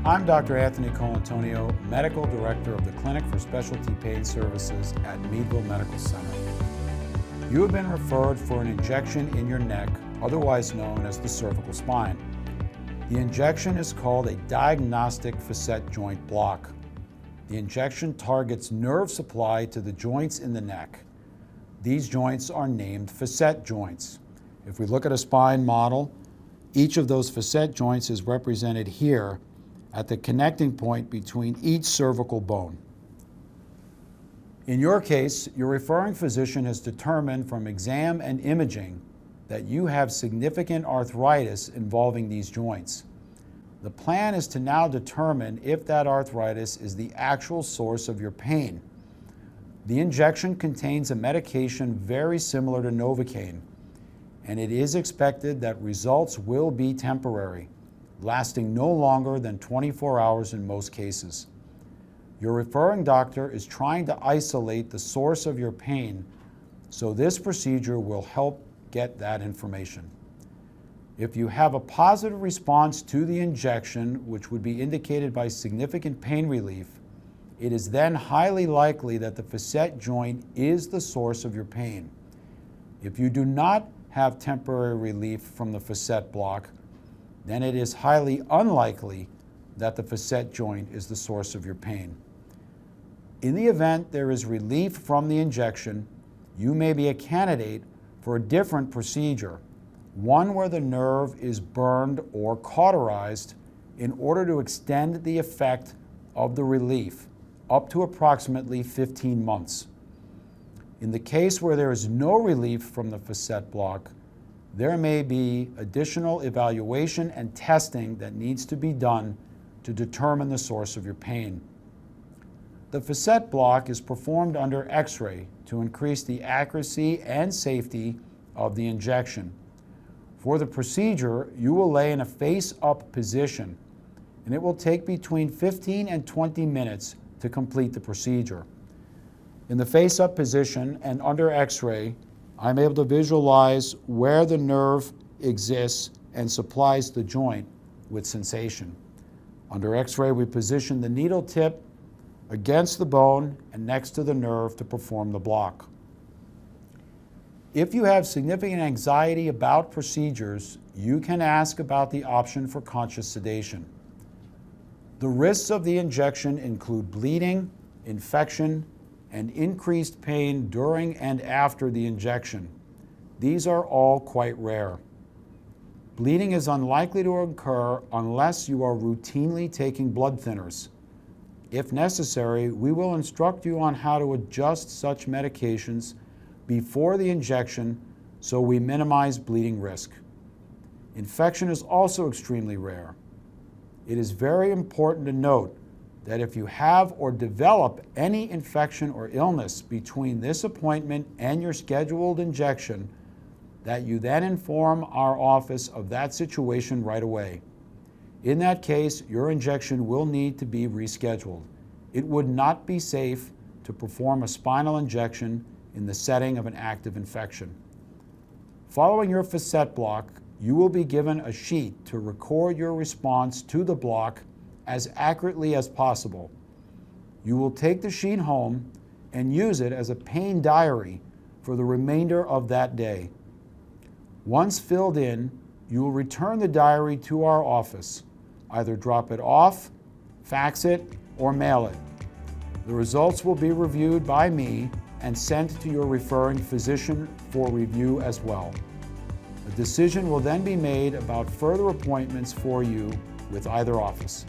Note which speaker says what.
Speaker 1: I'm Dr. Anthony Colantonio, Medical Director of the Clinic for Specialty Pain Services at Meadville Medical Center. You have been referred for an injection in your neck, otherwise known as the cervical spine. The injection is called a diagnostic facet joint block. The injection targets nerve supply to the joints in the neck. These joints are named facet joints. If we look at a spine model, each of those facet joints is represented here at the connecting point between each cervical bone. In your case, your referring physician has determined from exam and imaging that you have significant arthritis involving these joints. The plan is to now determine if that arthritis is the actual source of your pain. The injection contains a medication very similar to Novocaine, and it is expected that results will be temporary, lasting no longer than 24 hours in most cases. Your referring doctor is trying to isolate the source of your pain, so this procedure will help get that information. If you have a positive response to the injection, which would be indicated by significant pain relief, it is then highly likely that the facet joint is the source of your pain. If you do not have temporary relief from the facet block, then it is highly unlikely that the facet joint is the source of your pain. In the event there is relief from the injection, you may be a candidate for a different procedure, one where the nerve is burned or cauterized in order to extend the effect of the relief up to approximately 15 months. In the case where there is no relief from the facet block, there may be additional evaluation and testing that needs to be done to determine the source of your pain. The facet block is performed under X-ray to increase the accuracy and safety of the injection. For the procedure, you will lay in a face-up position, and it will take between 15 and 20 minutes to complete the procedure. In the face-up position and under X-ray, I'm able to visualize where the nerve exists and supplies the joint with sensation. Under X-ray, we position the needle tip against the bone and next to the nerve to perform the block. If you have significant anxiety about procedures, you can ask about the option for conscious sedation. The risks of the injection include bleeding, infection, and increased pain during and after the injection. These are all quite rare. Bleeding is unlikely to occur unless you are routinely taking blood thinners. If necessary, we will instruct you on how to adjust such medications before the injection so we minimize bleeding risk. Infection is also extremely rare. It is very important to note that if you have or develop any infection or illness between this appointment and your scheduled injection, that you then inform our office of that situation right away. In that case, your injection will need to be rescheduled. It would not be safe to perform a spinal injection in the setting of an active infection. Following your facet block, you will be given a sheet to record your response to the block as accurately as possible. You will take the sheet home and use it as a pain diary for the remainder of that day. Once filled in, you will return the diary to our office. Either drop it off, fax it, or mail it. The results will be reviewed by me and sent to your referring physician for review as well. A decision will then be made about further appointments for you with either office.